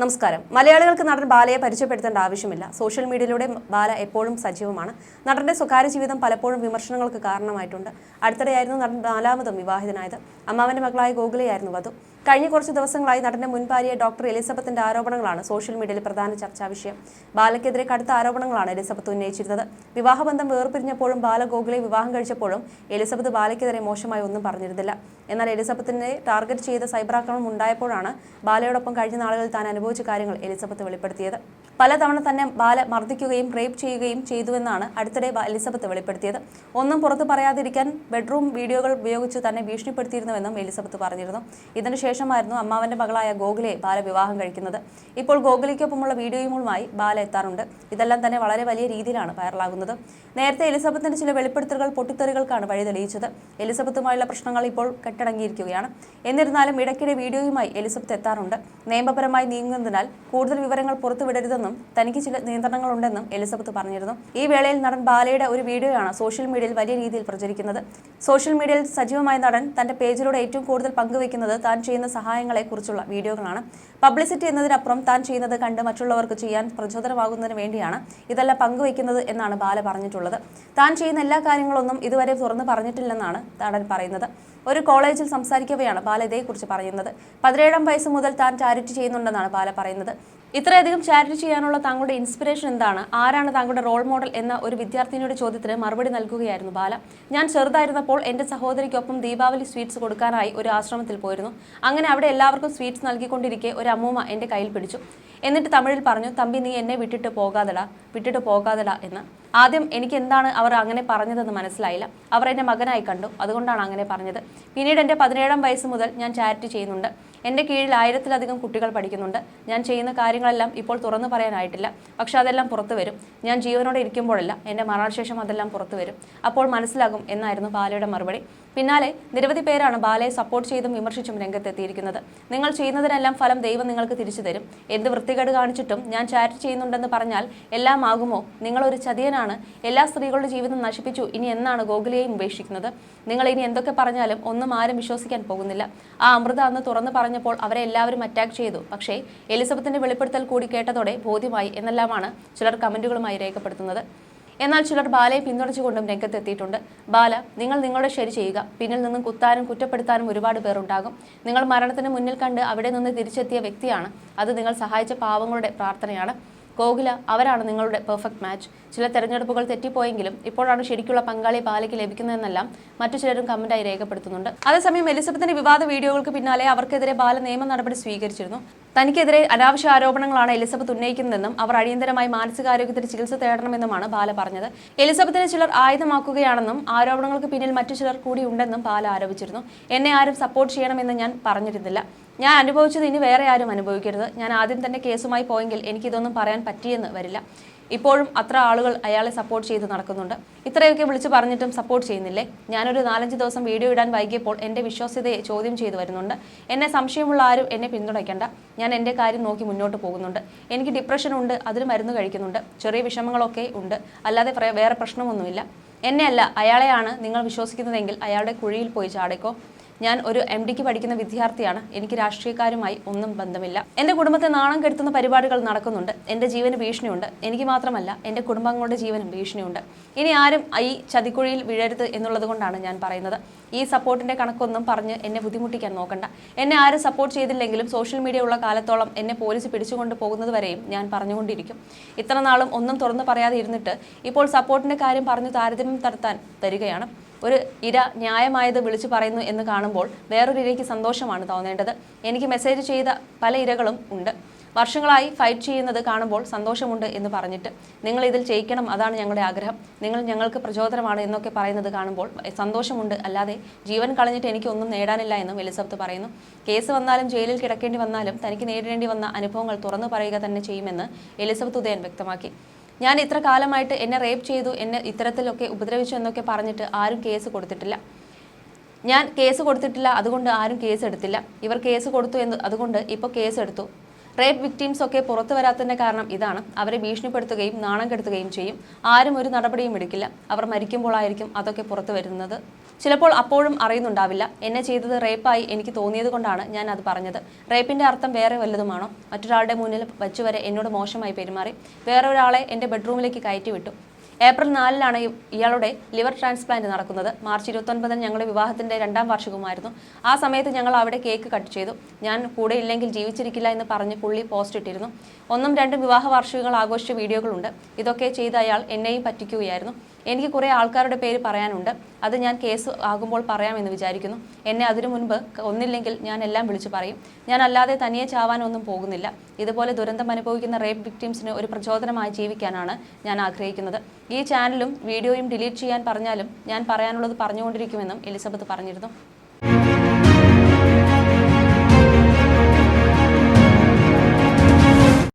നമസ്കാരം. മലയാളികൾക്ക് നടൻ ബാലയെ പരിചയപ്പെടുത്തേണ്ട ആവശ്യമില്ല. സോഷ്യൽ മീഡിയയിലൂടെ ബാല എപ്പോഴും സജീവമാണ്. നടന്റെ സ്വകാര്യ ജീവിതം പലപ്പോഴും വിമർശനങ്ങൾക്ക് കാരണമായിട്ടുണ്ട്. അടുത്തിടെയായിരുന്നു നടൻ നാലാമതും വിവാഹിതനായത്. അമ്മാവന്റെ മകളായ ഗോകുലയായിരുന്നു വധു. കഴിഞ്ഞ കുറച്ച് ദിവസങ്ങളായി നടന്റെ മുൻ ഭാര്യ ഡോക്ടർ എലിസബത്തിന്റെ ആരോപണങ്ങളാണ് സോഷ്യൽ മീഡിയയിൽ പ്രധാന ചർച്ചാ വിഷയം. ബാലയ്ക്കെതിരെ കടുത്ത ആരോപണങ്ങളാണ് എലിസബത്ത് ഉന്നയിച്ചിരുന്നത്. വിവാഹബന്ധം വേർപിരിഞ്ഞപ്പോഴും ബാല ഗോകുലയെ വിവാഹം കഴിച്ചപ്പോഴും എലിസബത്ത് ബാലയ്ക്കെതിരെ മോശമായി ഒന്നും പറഞ്ഞിരുന്നില്ല. എന്നാൽ എലിസബത്തിനെ ടാർഗറ്റ് ചെയ്ത സൈബർ ആക്രമണം ഉണ്ടായപ്പോഴാണ് ബാലയോടൊപ്പം കഴിഞ്ഞ നാളുകളിൽ താൻ അനുഭവിച്ച കാര്യങ്ങൾ എലിസബത്ത് വെളിപ്പെടുത്തിയത്. പലതവണ തന്നെ ബാല മർദ്ദിക്കുകയും റേപ്പ് ചെയ്യുകയും ചെയ്തുവെന്നാണ് അടുത്തിടെ എലിസബത്ത് വെളിപ്പെടുത്തിയത്. ഒന്നും പുറത്തു പറയാതിരിക്കാൻ ബെഡ്റൂം വീഡിയോകൾ ഉപയോഗിച്ച് തന്നെ ഭീഷണിപ്പെടുത്തിയിരുന്നുവെന്നും എലിസബത്ത് പറഞ്ഞിരുന്നു. ഇതിനുശേഷമായിരുന്നു അമ്മാവന്റെ മകളായ ഗോകുലയെ ബാല വിവാഹം കഴിക്കുന്നത്. ഇപ്പോൾ ഗോകുലയ്ക്കൊപ്പമുള്ള വീഡിയോയുമായി ബാല എത്താറുണ്ട്. ഇതെല്ലാം തന്നെ വളരെ വലിയ രീതിയിലാണ് വൈറലാകുന്നത്. നേരത്തെ എലിസബത്തിന്റെ ചില വെളിപ്പെടുത്തലുകൾ പൊട്ടിത്തെറികൾക്കാണ് വഴി തെളിയിച്ചത്. എലിസബത്തുമായുള്ള പ്രശ്നങ്ങൾ ഇപ്പോൾ കെട്ടടങ്ങിയിരിക്കുകയാണ്. എന്നിരുന്നാലും ഇടയ്ക്കിടെ വീഡിയോയുമായി എലിസബത്ത് എത്താറുണ്ട്. നിയമപരമായി നീങ്ങുന്നതിനാൽ കൂടുതൽ വിവരങ്ങൾ പുറത്തുവിടരുതെന്നും തനിക്ക് ചില നിയന്ത്രണങ്ങളുണ്ടെന്നും എലിസബത്ത് പറഞ്ഞിരുന്നു. ഈ വേളയിൽ നടൻ ബാലയുടെ ഒരു വീഡിയോയാണ് സോഷ്യൽ മീഡിയയിൽ വലിയ രീതിയിൽ പ്രചരിക്കുന്നത്. സോഷ്യൽ മീഡിയയിൽ സജീവമായ നടൻ തന്റെ പേജിലൂടെ ഏറ്റവും കൂടുതൽ പങ്കുവയ്ക്കുന്നത് താൻ ചെയ്യുന്ന സഹായങ്ങളെ കുറിച്ചുള്ള വീഡിയോകളാണ്. പബ്ലിസിറ്റി എന്നതിനപ്പുറം താൻ ചെയ്യുന്നത് കണ്ട് മറ്റുള്ളവർക്ക് ചെയ്യാൻ പ്രചോദനമാകുന്നതിന് വേണ്ടിയാണ് ഇതെല്ലാം പങ്കുവയ്ക്കുന്നത് എന്നാണ് ബാല പറഞ്ഞിട്ടുള്ളത്. താൻ ചെയ്യുന്ന എല്ലാ കാര്യങ്ങളൊന്നും ഇതുവരെ തുറന്നു പറഞ്ഞിട്ടില്ലെന്നാണ് നടൻ പറയുന്നത്. ഒരു കോളേജിൽ സംസാരിക്കവെയാണ് ബാല ഇതേക്കുറിച്ച് പറയുന്നത്. 17-ാം വയസ്സ് മുതൽ താൻ ചാരിറ്റി ചെയ്യുന്നുണ്ടെന്നാണ് ബാല പറയുന്നത്. ഇത്രയധികം ചാരിറ്റി ചെയ്യാനുള്ള താങ്കളുടെ ഇൻസ്പിറേഷൻ എന്താണ്? ആരാണ് താങ്കളുടെ റോൾ മോഡൽ എന്ന ഒരു വിദ്യാർത്ഥിനിയുടെ ചോദ്യത്തിന് മറുപടി നൽകുകയായിരുന്നു ബാല. ഞാൻ ചെറുതായിരുന്നപ്പോൾ എൻ്റെ സഹോദരിക്കൊപ്പം ദീപാവലി സ്വീറ്റ്സ് കൊടുക്കാനായി ഒരു ആശ്രമത്തിൽ പോയിരുന്നു. അങ്ങനെ അവിടെ എല്ലാവർക്കും സ്വീറ്റ്സ് നൽകിക്കൊണ്ടിരിക്കെ ഒരു അമ്മൂമ്മ എൻ്റെ കയ്യിൽ പിടിച്ചു. എന്നിട്ട് തമിഴിൽ പറഞ്ഞു, തമ്പി നീ എന്നെ വിട്ടിട്ട് പോകാതെടാ എന്ന്. ആദ്യം എനിക്ക് എന്താണ് അവർ അങ്ങനെ പറഞ്ഞതെന്ന് മനസ്സിലായില്ല. അവർ എന്നെ മകനായി കണ്ടു, അതുകൊണ്ടാണ് അങ്ങനെ പറഞ്ഞത്. പിന്നീട് എൻ്റെ 17-ാം വയസ്സ് മുതൽ ഞാൻ ചാരിറ്റി ചെയ്യുന്നുണ്ട്. എൻ്റെ കീഴിൽ 1000-ലധികം കുട്ടികൾ പഠിക്കുന്നുണ്ട്. ഞാൻ ചെയ്യുന്ന കാര്യങ്ങളെല്ലാം ഇപ്പോൾ തുറന്നു പറയാനായിട്ടില്ല, പക്ഷെ അതെല്ലാം പുറത്തു വരും. ഞാൻ ജീവനോടെ ഇരിക്കുമ്പോഴല്ല, എൻ്റെ മരണശേഷം അതെല്ലാം പുറത്തു വരും. അപ്പോൾ മനസ്സിലാകും എന്നായിരുന്നു ബാലയുടെ മറുപടി. പിന്നാലെ നിരവധി പേരാണ് ബാലയെ സപ്പോർട്ട് ചെയ്തും വിമർശിച്ചും രംഗത്തെത്തിയിരിക്കുന്നത്. നിങ്ങൾ ചെയ്യുന്നതിനെല്ലാം ഫലം ദൈവം നിങ്ങൾക്ക് തിരിച്ചു തരും. എന്ത് വൃത്തികേട് കാണിച്ചിട്ടും ഞാൻ ചാരിറ്റി ചെയ്യുന്നുണ്ടെന്ന് പറഞ്ഞാൽ എല്ലാം ആകുമോ? നിങ്ങളൊരു ചതിയനാണ്. എല്ലാ സ്ത്രീകളുടെ ജീവിതം നശിപ്പിച്ചു. ഇനി എന്നാണ് ഗോകുലയെയും ഉപേക്ഷിക്കുന്നത്? നിങ്ങൾ ഇനി എന്തൊക്കെ പറഞ്ഞാലും ഒന്നും ആരും വിശ്വസിക്കാൻ പോകുന്നില്ല. ആ അമൃത അന്ന് തുറന്നു പറഞ്ഞപ്പോൾ അവരെ എല്ലാവരും അറ്റാക്ക് ചെയ്തു. പക്ഷേ എലിസബത്തിന്റെ വെളിപ്പെടുത്തൽ കൂടി കേട്ടതോടെ ബോധ്യമായി എന്നെല്ലാമാണ് ചിലർ കമന്റുകളുമായി രേഖപ്പെടുത്തുന്നത്. എന്നാൽ ചിലർ ബാലയെ പിന്തുണച്ചുകൊണ്ടും രംഗത്തെത്തിയിട്ടുണ്ട്. ബാല, നിങ്ങൾ നിങ്ങളുടെ ശരി ചെയ്യുക. പിന്നിൽ നിന്നും കുത്താനും കുറ്റപ്പെടുത്താനും ഒരുപാട് പേർ ഉണ്ടാകും. നിങ്ങൾ മരണത്തിന് മുന്നിൽ കണ്ട് അവിടെ നിന്ന് തിരിച്ചെത്തിയ വ്യക്തിയാണ്. അത് നിങ്ങൾ സഹായിച്ച പാവങ്ങളുടെ പ്രാർത്ഥനയാണ്. ഗോകുല, അവരാണ് നിങ്ങളുടെ പെർഫെക്റ്റ് മാച്ച്. ചില തെരഞ്ഞെടുപ്പുകൾ തെറ്റിപ്പോയെങ്കിലും ഇപ്പോഴാണ് ശരിക്കുള്ള പങ്കാളി ബാലയ്ക്ക് ലഭിക്കുന്നതെന്നെല്ലാം മറ്റു ചിലരും കമന്റായി രേഖപ്പെടുത്തുന്നുണ്ട്. അതേസമയം എലിസബത്തിന്റെ വിവാദ വീഡിയോകൾക്ക് പിന്നാലെ അവർക്കെതിരെ ബാല നിയമ നടപടി സ്വീകരിച്ചിരുന്നു. തനിക്കെതിരെ അനാവശ്യ ആരോപണങ്ങളാണ് എലിസബത്ത് ഉന്നയിക്കുന്നതെന്നും അവർ അടിയന്തരമായി മാനസികാരോഗ്യത്തിന് ചികിത്സ തേടണമെന്നുമാണ് ബാല പറഞ്ഞത്. എലിസബത്തിനെ ചിലർ ആയുധമാക്കുകയാണെന്നും ആരോപണങ്ങൾക്ക് പിന്നിൽ മറ്റു ചിലർ കൂടി ഉണ്ടെന്നും ബാല ആരോപിച്ചിരുന്നു. എന്നെ ആരും സപ്പോർട്ട് ചെയ്യണമെന്ന് ഞാൻ പറഞ്ഞിരുന്നില്ല. ഞാൻ അനുഭവിച്ചത് ഇനി വേറെ ആരും അനുഭവിക്കരുത്. ഞാൻ ആദ്യം തന്നെ കേസുമായി പോയെങ്കിൽ എനിക്കിതൊന്നും പറയാൻ പറ്റിയെന്ന് വരില്ല. ഇപ്പോഴും അത്ര ആളുകൾ അയാളെ സപ്പോർട്ട് ചെയ്ത് നടക്കുന്നുണ്ട്. ഇത്രയൊക്കെ വിളിച്ചു പറഞ്ഞിട്ടും സപ്പോർട്ട് ചെയ്യുന്നില്ലേ? ഞാനൊരു 4-5 ദിവസം വീഡിയോ ഇടാൻ വൈകിയപ്പോൾ എൻ്റെ വിശ്വാസ്യതയെ ചോദ്യം ചെയ്തു വരുന്നുണ്ട്. എന്നെ സംശയമുള്ള ആരും എന്നെ പിന്തുണയ്ക്കേണ്ട. ഞാൻ എൻ്റെ കാര്യം നോക്കി മുന്നോട്ട് പോകുന്നുണ്ട്. എനിക്ക് ഡിപ്രഷൻ ഉണ്ട്, അതിന് മരുന്ന് കഴിക്കുന്നുണ്ട്. ചെറിയ വിഷമങ്ങളൊക്കെ ഉണ്ട്, അല്ലാതെ വേറെ പ്രശ്നമൊന്നുമില്ല. എന്നെ അല്ല അയാളെയാണ് നിങ്ങൾ വിശ്വസിക്കുന്നതെങ്കിൽ അയാളുടെ കുഴിയിൽ പോയി ചാടിക്കോ. ഞാൻ ഒരു MD-ക്ക് പഠിക്കുന്ന വിദ്യാർത്ഥിയാണ്. എനിക്ക് രാഷ്ട്രീയക്കാരുമായി ഒന്നും ബന്ധമില്ല. എൻ്റെ കുടുംബത്തെ നാണം കെടുത്തുന്ന പരിപാടികൾ നടക്കുന്നുണ്ട്. എൻ്റെ ജീവന് ഭീഷണിയുണ്ട്. എനിക്ക് മാത്രമല്ല, എൻ്റെ കുടുംബാംഗങ്ങളുടെ ജീവനും ഭീഷണിയുണ്ട്. ഇനി ആരും ഈ ചതിക്കുഴിയിൽ വീഴരുത് എന്നുള്ളത് കൊണ്ടാണ് ഞാൻ പറയുന്നത്. ഈ സപ്പോർട്ടിൻ്റെ കണക്കൊന്നും പറഞ്ഞ് എന്നെ ബുദ്ധിമുട്ടിക്കാൻ നോക്കണ്ട. എന്നെ ആരും സപ്പോർട്ട് ചെയ്തില്ലെങ്കിലും സോഷ്യൽ മീഡിയ ഉള്ള കാലത്തോളം എന്നെ പോലീസ് പിടിച്ചുകൊണ്ട് പോകുന്നത് വരെയും ഞാൻ പറഞ്ഞുകൊണ്ടിരിക്കും. ഇത്ര നാളും ഒന്നും തുറന്നു പറയാതെ ഇരുന്നിട്ട് ഇപ്പോൾ സപ്പോർട്ടിൻ്റെ കാര്യം പറഞ്ഞു താരതമ്യം നടത്താൻ തരികയാണ്. ഒരു ഇര ന്യായമായത് വിളിച്ചു പറയുന്നു എന്ന് കാണുമ്പോൾ വേറൊരു ഇരയ്ക്ക് സന്തോഷമാണ് തോന്നേണ്ടത്. എനിക്ക് മെസ്സേജ് ചെയ്ത പല ഇരകളും ഉണ്ട്. വർഷങ്ങളായി ഫൈറ്റ് ചെയ്യുന്നത് കാണുമ്പോൾ സന്തോഷമുണ്ട് എന്ന് പറഞ്ഞിട്ട് നിങ്ങൾ ഇതിൽ ജയിക്കണം, അതാണ് ഞങ്ങളുടെ ആഗ്രഹം, നിങ്ങൾ ഞങ്ങൾക്ക് പ്രചോദനമാണ് എന്നൊക്കെ പറയുന്നത് കാണുമ്പോൾ സന്തോഷമുണ്ട്. അല്ലാതെ ജീവൻ കളഞ്ഞിട്ട് എനിക്ക് ഒന്നും നേടാനില്ല എന്നും എലിസബത്ത് പറയുന്നു. കേസ് വന്നാലും ജയിലിൽ കിടക്കേണ്ടി വന്നാലും തനിക്ക് നേരിടേണ്ടി വന്ന അനുഭവങ്ങൾ തുറന്നു പറയുക തന്നെ ചെയ്യുമെന്ന് എലിസബത്ത് ഉദയൻ വ്യക്തമാക്കി. ഞാൻ ഇത്ര കാലമായിട്ട് എന്നെ റേപ്പ് ചെയ്തു, എന്നെ ഇത്തരത്തിലൊക്കെ ഉപദ്രവിച്ചു എന്നൊക്കെ പറഞ്ഞിട്ട് ആരും കേസ് കൊടുത്തിട്ടില്ല. ഞാൻ കേസ് കൊടുത്തിട്ടില്ല, അതുകൊണ്ട് ആരും കേസ് എടുത്തില്ല. ഇവർ കേസ് കൊടുത്തു അതുകൊണ്ട് ഇപ്പോൾ കേസ് എടുത്തു. റേപ്പ് വിക്ടിംസ് ഒക്കെ പുറത്തു വരാത്തതിൻ്റെ കാരണം ഇതാണ്. അവരെ ഭീഷണിപ്പെടുത്തുകയും നാണം കെടുത്തുകയും ചെയ്യും. ആരും ഒരു നടപടിയും എടുക്കില്ല. അവർ മരിക്കുമ്പോഴായിരിക്കും അതൊക്കെ പുറത്തു വരുന്നത്. ചിലപ്പോൾ അപ്പോഴും അറിയുന്നുണ്ടാവില്ല. എന്നെ ചെയ്തത് റേപ്പായി എനിക്ക് തോന്നിയത് കൊണ്ടാണ് ഞാൻ അത് പറഞ്ഞത്. റേപ്പിന്റെ അർത്ഥം വേറെ വല്ലതുമാണോ? മറ്റൊരാളുടെ മുന്നിൽ വച്ചുവരെ എന്നോട് മോശമായി പെരുമാറി വേറെ ഒരാളെ എൻ്റെ ബെഡ്റൂമിലേക്ക് കയറ്റി വിട്ടു. ഏപ്രിൽ 4-നാണ് ഇയാളുടെ ലിവർ ട്രാൻസ്പ്ലാന്റ് നടക്കുന്നത്. മാർച്ച് 29-ന് ഞങ്ങളുടെ വിവാഹത്തിന്റെ 2ാം വാർഷികമായിരുന്നു. ആ സമയത്ത് ഞങ്ങൾ അവിടെ കേക്ക് കട്ട് ചെയ്തു. ഞാൻ കൂടെ ഇല്ലെങ്കിൽ ജീവിച്ചിരിക്കില്ല എന്ന് പറഞ്ഞ് പുള്ളി പോസ്റ്റ് ഇട്ടിരുന്നു. 1ഉം 2ഉം വിവാഹ വാർഷികങ്ങൾ ആഘോഷിച്ച വീഡിയോകളുണ്ട്. ഇതൊക്കെ ചെയ്ത അയാൾ എന്നെയും പറ്റിക്കുകയായിരുന്നു. എനിക്ക് കുറേ ആൾക്കാരുടെ പേര് പറയാനുണ്ട്. അത് ഞാൻ കേസ് ആകുമ്പോൾ പറയാമെന്ന് വിചാരിക്കുന്നു. എന്നെ അതിനു മുൻപ് ഒന്നില്ലെങ്കിൽ ഞാൻ എല്ലാം വിളിച്ചു പറയും. ഞാൻ അല്ലാതെ തനിയെ ചാവാനൊന്നും പോകുന്നില്ല. ഇതുപോലെ ദുരന്തം അനുഭവിക്കുന്ന റേപ്പ് വിക്ടിംസിന് ഒരു പ്രചോദനമായി ജീവിക്കാനാണ് ഞാൻ ആഗ്രഹിക്കുന്നത്. ഈ ചാനലും വീഡിയോയും ഡിലീറ്റ് ചെയ്യാൻ പറഞ്ഞാലും ഞാൻ പറയാനുള്ളത് പറഞ്ഞുകൊണ്ടിരിക്കുമെന്നും എലിസബത്ത് പറഞ്ഞിരുന്നു.